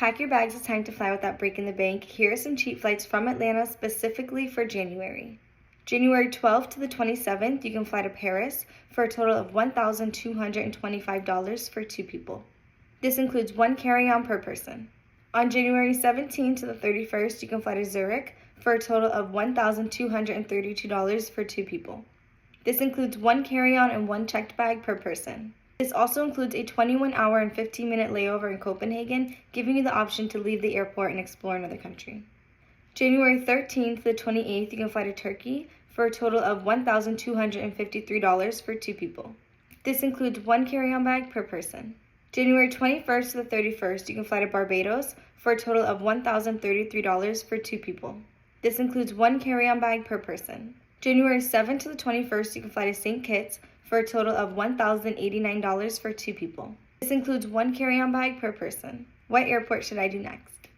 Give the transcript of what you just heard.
pack your bags, it's time to fly without breaking the bank. Here are some cheap flights from Atlanta specifically for January. January 12th to the 27th, you can fly to Paris for a total of $1,225 for 2 people. This includes 1 carry-on per person. On January 17th to the 31st, you can fly to Zurich for a total of $1,232 for 2 people. This includes 1 carry-on and 1 checked bag per person. This also includes a 21-hour and 15-minute layover in Copenhagen, giving you the option to leave the airport and explore another country. January 13th to the 28th, you can fly to Turkey for a total of $1,253 for 2 people. This includes 1 carry-on bag per person. January 21st to the 31st, you can fly to Barbados for a total of $1,033 for 2 people. This includes 1 carry-on bag per person. January 7th to the 21st, you can fly to St. Kitts for a total of $1,089 for 2 people. This includes 1 carry-on bag per person. What airport should I do next?